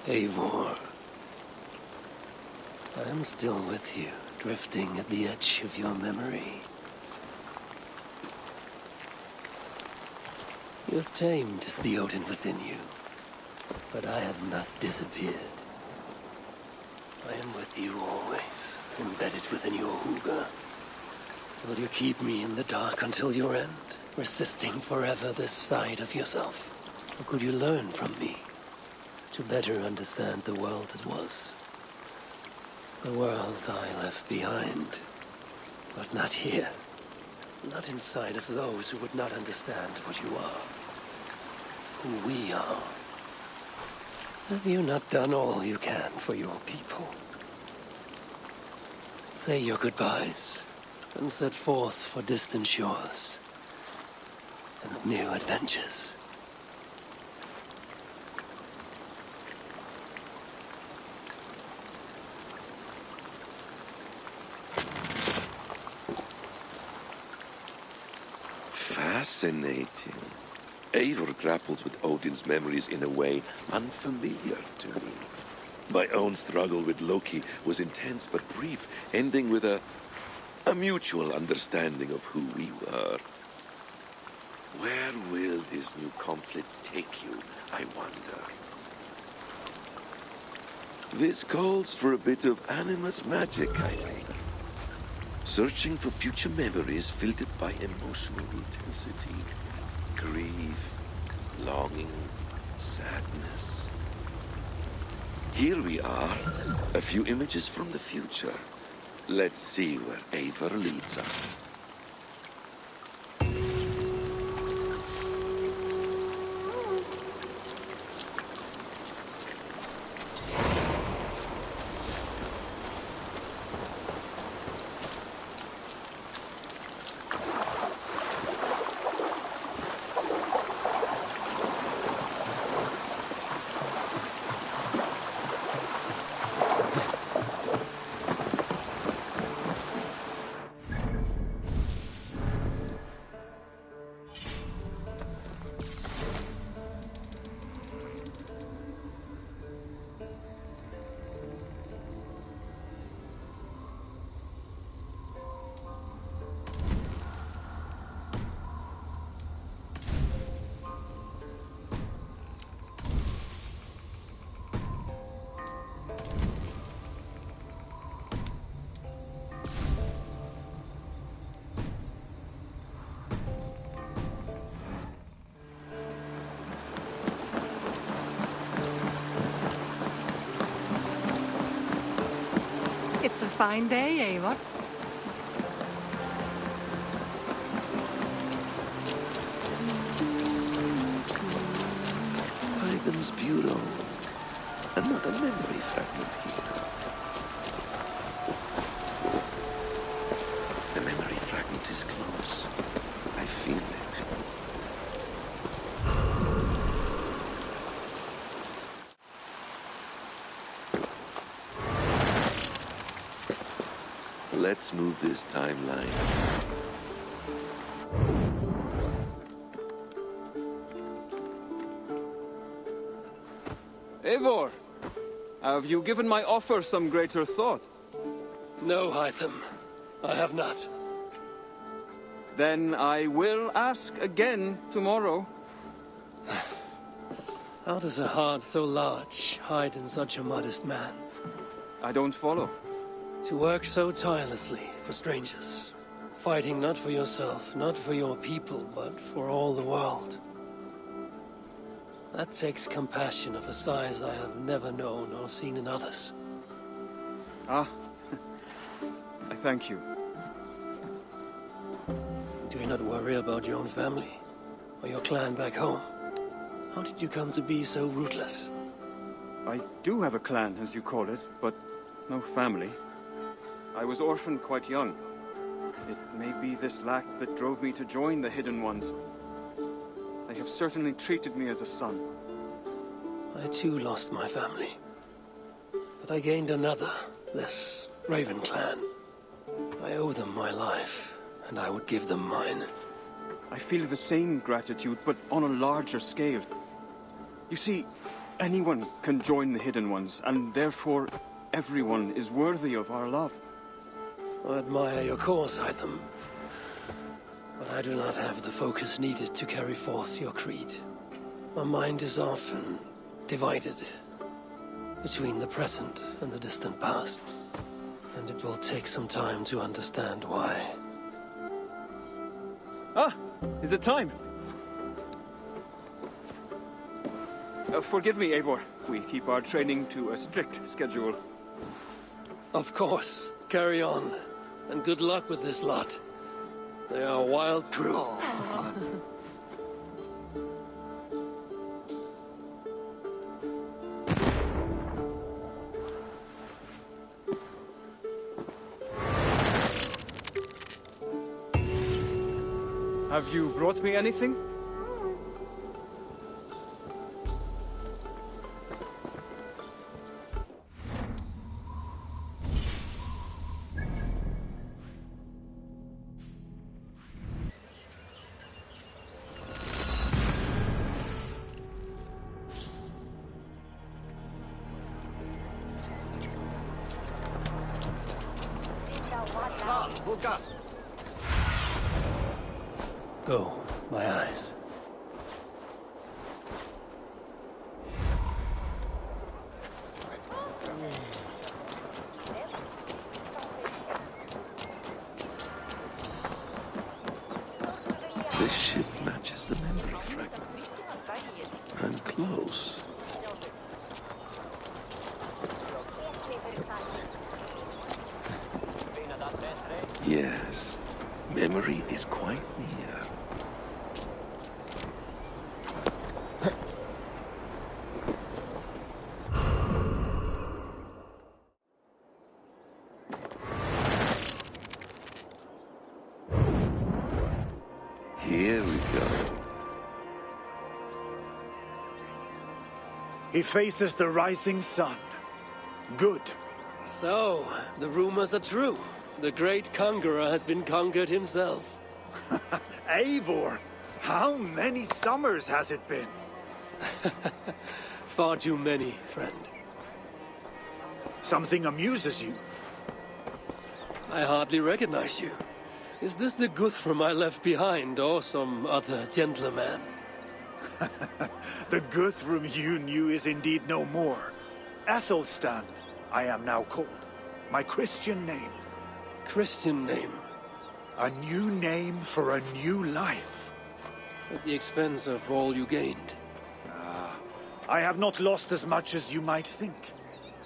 Eivor. I am still with you, drifting at the edge of your memory. You have tamed the Odin within you, but I have not disappeared. I am with you always, embedded within your hooga. Will you keep me in the dark until your end, resisting forever this side of yourself? Or could you learn from me, to better understand the world that was? The world I left behind, but not here. Not inside of those who would not understand what you are. Who we are. Have you not done all you can for your people? Say your goodbyes, and set forth for distant shores and new adventures. Fascinating. Eivor grapples with Odin's memories in a way unfamiliar to me. My own struggle with Loki was intense but brief, ending with a mutual understanding of who we were. Where will this new conflict take you, I wonder? This calls for a bit of animus magic, I think. Searching for future memories filtered by emotional intensity. Grief, longing, sadness. Here we are, a few images from the future. Let's see where Eivor leads us. It's a fine day, Eivor. Item's bureau. Another memory fragment here. The memory fragment is close. I feel it. Let's move this timeline. Eivor, have you given my offer some greater thought? No, Hytham. I have not. Then I will ask again tomorrow. How does a heart so large hide in such a modest man? I don't follow. To work so tirelessly for strangers, fighting not for yourself, not for your people, but for all the world. That takes compassion of a size I have never known or seen in others. Ah, I thank you. Do you not worry about your own family, or your clan back home? How did you come to be so ruthless? I do have a clan, as you call it, but no family. I was orphaned quite young. It may be this lack that drove me to join the Hidden Ones. They have certainly treated me as a son. I too lost my family. But I gained another, this Raven clan. I owe them my life, and I would give them mine. I feel the same gratitude, but on a larger scale. You see, Anyone can join the Hidden Ones, and therefore everyone is worthy of our love. I admire your course, Hytham. But I do not have the focus needed to carry forth your creed. My mind is often divided between the present and the distant past. And it will take some time to understand why. Ah! Is it time? Forgive me, Eivor. We keep our training to a strict schedule. Of course. Carry on. And good luck with this lot. They are a wild crew. Have you brought me anything? Go, my eyes. This ship matches the memory fragment. I'm close. Yes, memory is quite near. Here we go. He faces the rising sun. Good. So, the rumors are true. The great conqueror has been conquered himself. Eivor, how many summers has it been? Far too many, friend. Something amuses you. I hardly recognize you. Is this the Guthrum I left behind, or some other gentleman? The Guthrum you knew is indeed no more. Athelstan, I am now called. My Christian name. Christian name, A new name for a new life. at the expense of all you gained. I have not lost as much as you might think.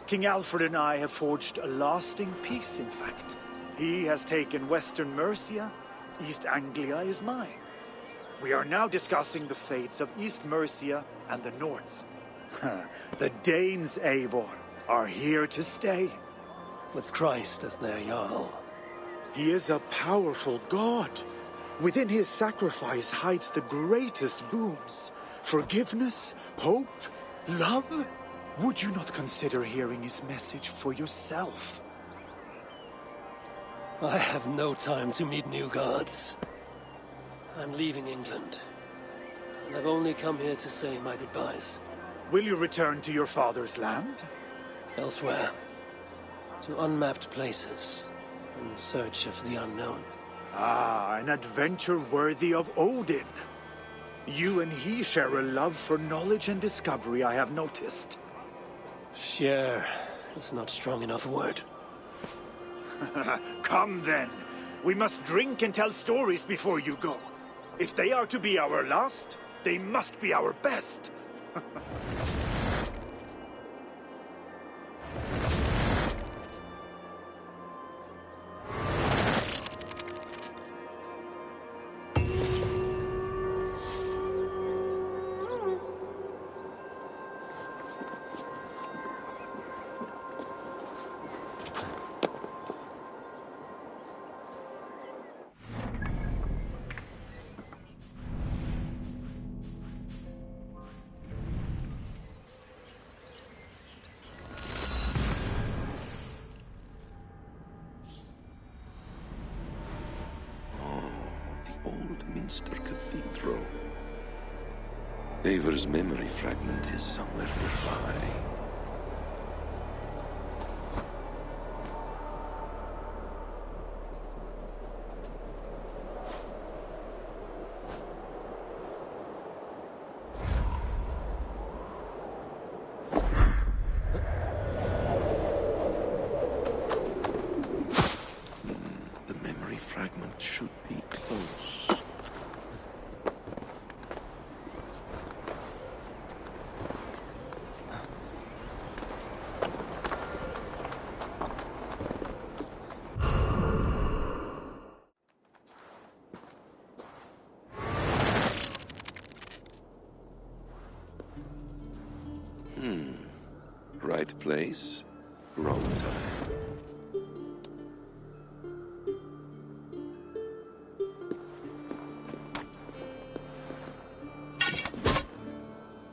King Alfred and I have forged a lasting peace, in fact. He has taken Western Mercia. East Anglia is mine. We are now discussing the fates of East Mercia and the North. The Danes, Eivor, are here to stay. With Christ as their Jarl. He is a powerful god. Within his sacrifice hides the greatest boons. Forgiveness, hope, love. Would you not consider hearing his message for yourself? I have no time to meet new gods. I'm leaving England. And I've only come here to say my goodbyes. Will you return to your father's land? Elsewhere. To unmapped places. In search of the unknown. Ah, an adventure worthy of Odin. You and he share a love for knowledge and discovery, I have noticed. Share is not strong enough a word. Come then. We must drink and tell stories before you go. If they are to be our last, they must be our best. Old Minster Cathedral. Eivor's memory fragment is somewhere nearby. The memory fragment should be close. Right place, wrong time.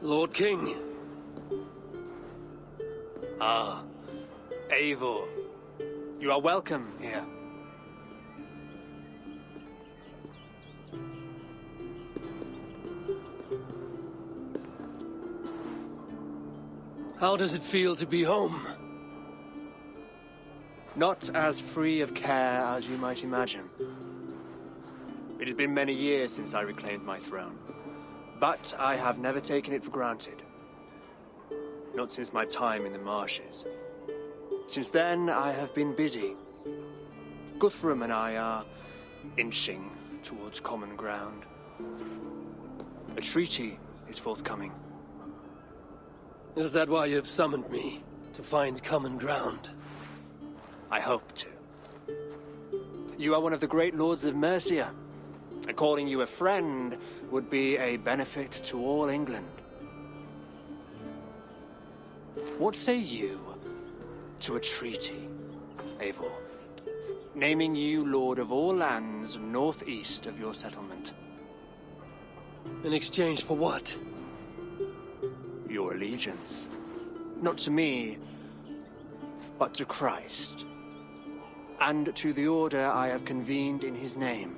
Lord King. Ah, Eivor. You are welcome here. How does it feel to be home? Not as free of care as you might imagine. It has been many years since I reclaimed my throne, but I have never taken it for granted. Not since my time in the marshes. Since then, I have been busy. Guthrum and I are inching towards common ground. A treaty is forthcoming. Is that why you have summoned me? To find common ground? I hope to. You are one of the great lords of Mercia, and calling you a friend would be a benefit to all England. What say you to a treaty, Eivor? Naming you lord of all lands northeast of your settlement. In exchange for what? Your allegiance. Not to me, but to Christ. And to the order I have convened in his name.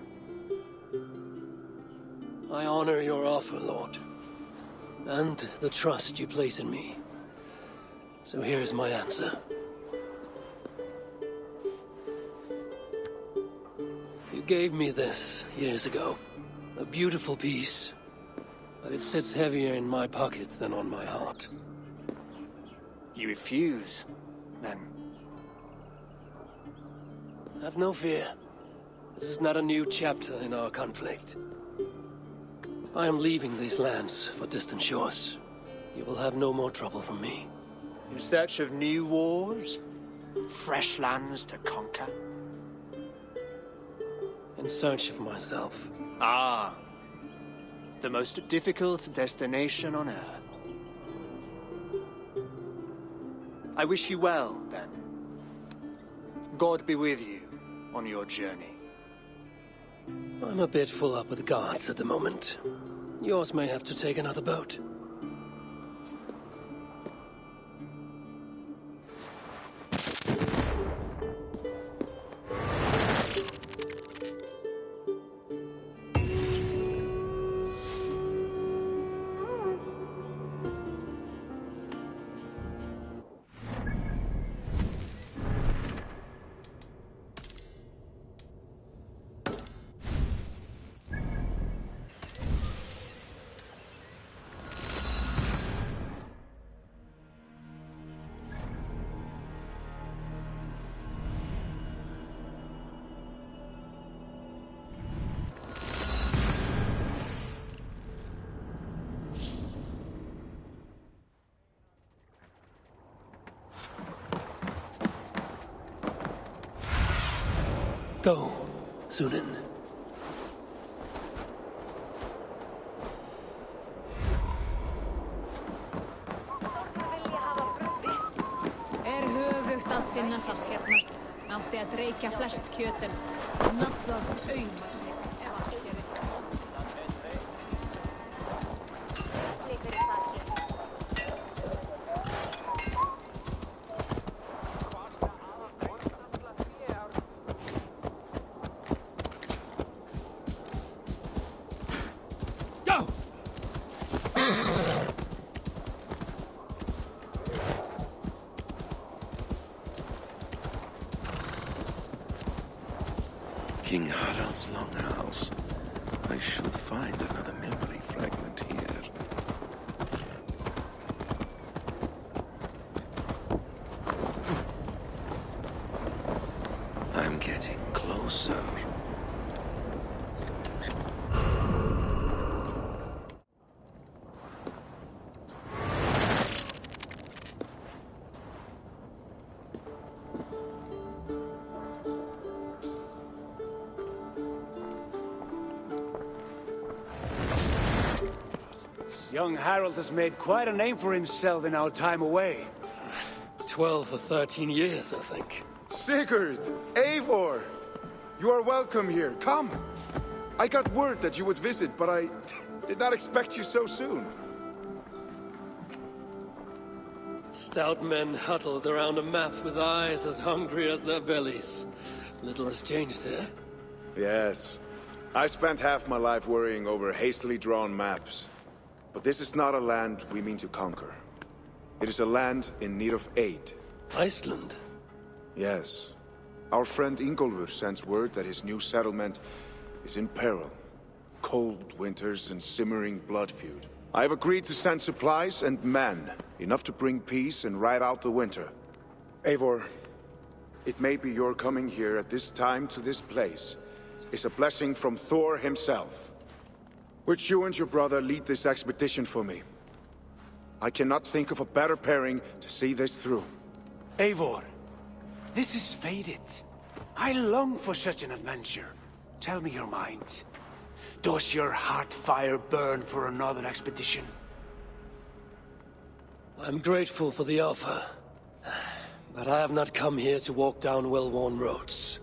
I honor your offer, Lord. And the trust you place in me. So here's my answer. You gave me this years ago. A beautiful piece. But it sits heavier in my pocket than on my heart. You refuse, then? Have no fear. This is not a new chapter in our conflict. I am leaving these lands for distant shores. You will have no more trouble from me. In search of new wars? Fresh lands to conquer? In search of myself. Ah. The most difficult destination on Earth. I wish you well, then. God be with you on your journey. I'm a bit full up with guards at the moment. Yours may have to take another boat. Go, Sunan. Höfugt að finna salt hérna. Átti að dreikja flest kjötin. Nallað aumar sig ef allt hér Go! King Harald's longhouse. I should find another memory fragment here. I'm getting closer. Young Harold has made quite a name for himself in our time away. 12 or 13 years, I think. Sigurd! Eivor! You are welcome here. Come! I got word that you would visit, but I did not expect you so soon. Stout men huddled around a map with eyes as hungry as their bellies. Little has changed here. Yes. I spent half my life worrying over hastily drawn maps. But this is not a land we mean to conquer. It is a land in need of aid. Iceland? Yes. Our friend Ingólfur sends word that his new settlement is in peril. Cold winters and simmering blood feud. I have agreed to send supplies and men, enough to bring peace and ride out the winter. Eivor, it may be your coming here at this time to this place is a blessing from Thor himself. Would you and your brother lead this expedition for me? I cannot think of a better pairing to see this through. Eivor, this is fated. I long for such an adventure. Tell me your mind. Does your heart fire burn for another expedition? I'm grateful for the offer. But I have not come here to walk down well-worn roads.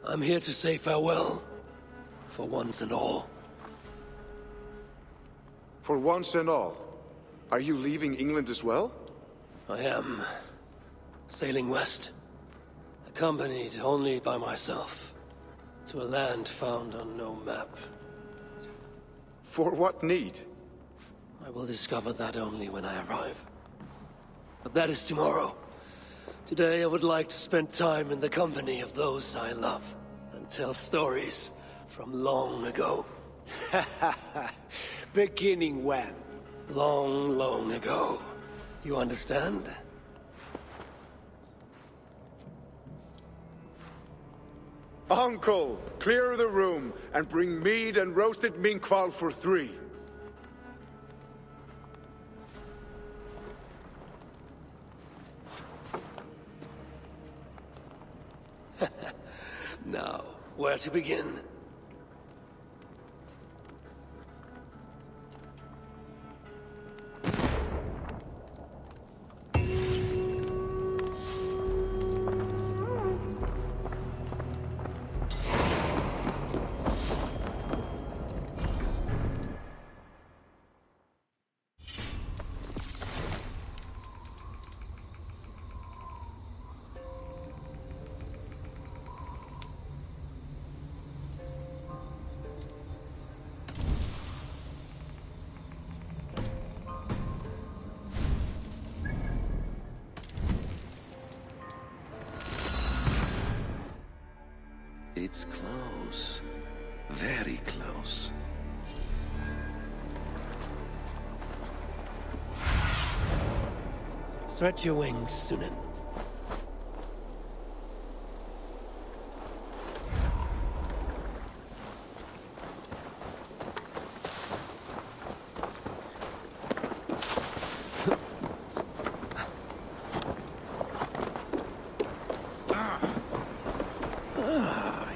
I'm here to say farewell. For once and all. For once and all? Are you leaving England as well? I am. Sailing west. Accompanied only by myself. To a land found on no map. For what need? I will discover that only when I arrive. But that is tomorrow. Today I would like to spend time in the company of those I love. And tell stories from long ago. Beginning when? Long, long ago. You understand? Uncle, clear the room and bring mead and roasted minkval for 3. Now, where to begin? It's close. Very close. Stretch your wings, Sunan.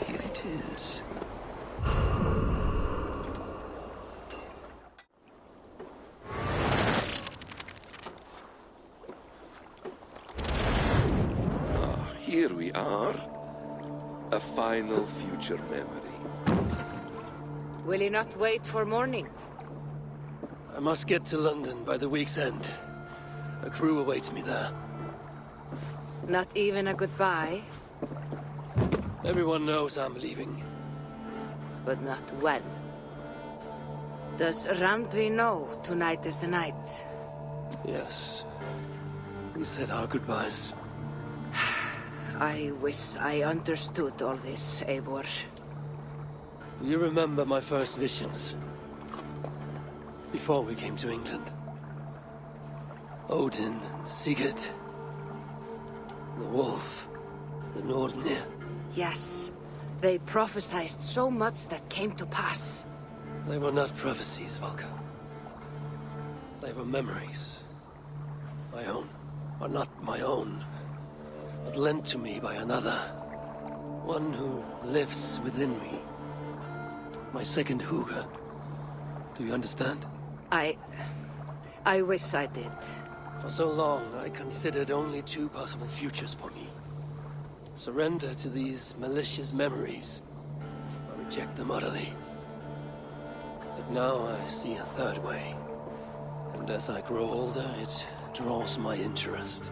Here it is. Here we are. A final future memory. Will you not wait for morning? I must get to London by the week's end. A crew awaits me there. Not even a goodbye, Everyone knows I'm leaving. but not when. Does Randvi know tonight is the night? Yes. We said our goodbyes. I wish I understood all this, Eivor. You remember my first visions? Before we came to England. Odin and Sigurd. The wolf. The Nordnir. Yes. They prophesied so much that came to pass. They were not prophecies, Valka. They were memories. My own. Or not my own. But lent to me by another. One who lives within me. My second Huga. Do you understand? I wish I did. For so long, I considered only two possible futures for me. Surrender to these malicious memories, or reject them utterly. But now I see a third way. And as I grow older, it draws my interest.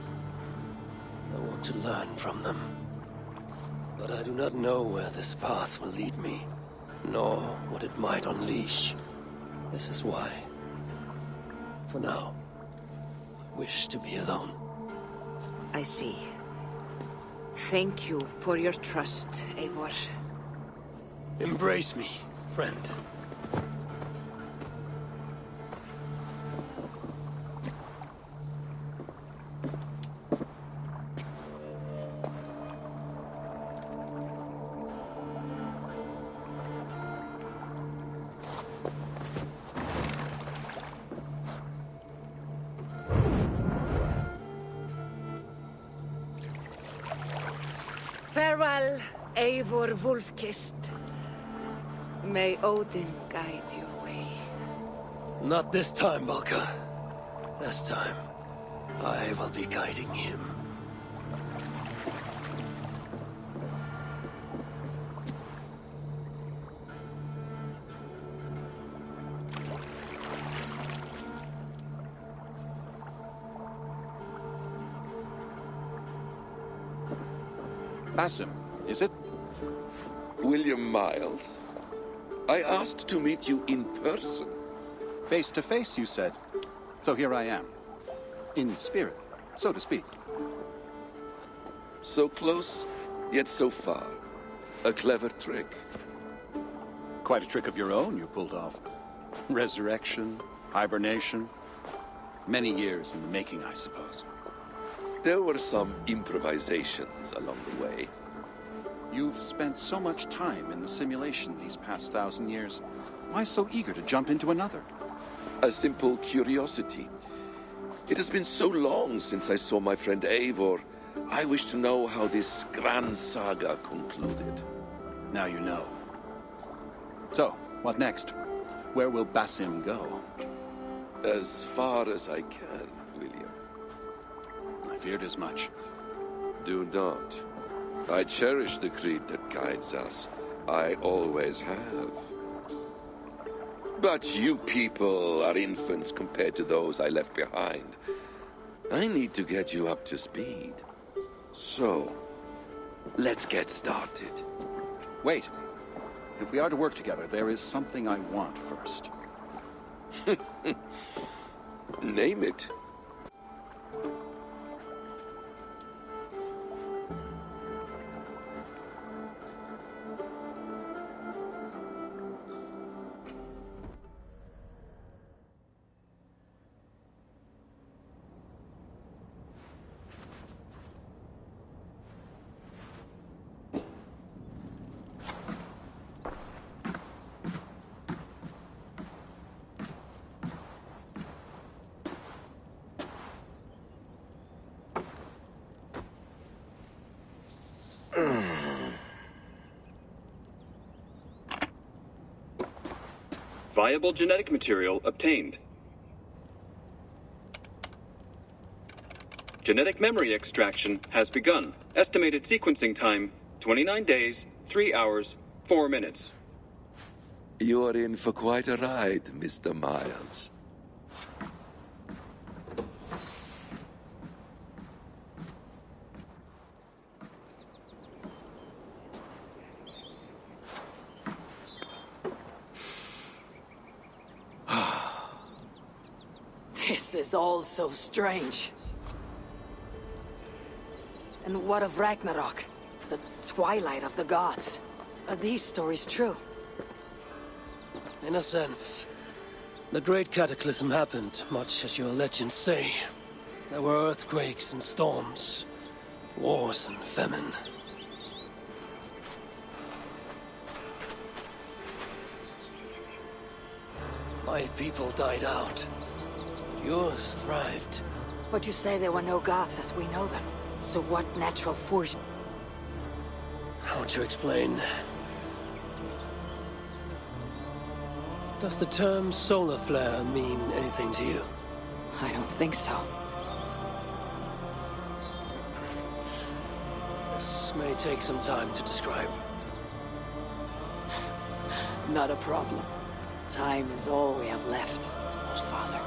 I want to learn from them. But I do not know where this path will lead me, nor what it might unleash. This is why, for now, I wish to be alone. I see. Thank you for your trust, Eivor. Embrace me, friend. Farewell, Eivor Wolf-Kissed. May Odin guide your way. Not this time, Valka. This time, I will be guiding him. Basim, is it? William Miles. I asked to meet you in person. Face to face, you said. So here I am. In spirit, so to speak. So close, yet so far. A clever trick. Quite a trick of your own you pulled off. Resurrection, hibernation. Many years in the making, I suppose. There were some improvisations along the way. You've spent so much time in the simulation these past 1,000 years. Why so eager to jump into another? A simple curiosity. It has been so long since I saw my friend Eivor. I wish to know how this grand saga concluded. Now you know. So, what next? Where will Basim go? As far as I can, William. I feared as much. Do not. I cherish the creed that guides us. I always have. But you people are infants compared to those I left behind. I need to get you up to speed. So, let's get started. Wait. If we are to work together, there is something I want first. Name it. Viable genetic material obtained. Genetic memory extraction has begun. Estimated sequencing time, 29 days, 3 hours, 4 minutes. You are in for quite a ride, Mr. Miles. This is all so strange. And And what of Ragnarok? The twilight of the gods? Are these stories true? In a sense. The Great Cataclysm happened, much as your legends say. There were earthquakes and storms, wars and famine. My people died out, but yours thrived. But you say there were no gods as we know them. So what natural force? How to explain? Does the term solar flare mean anything to you? I don't think so. This may take some time to describe. Not a problem. Time is all we have left, Father.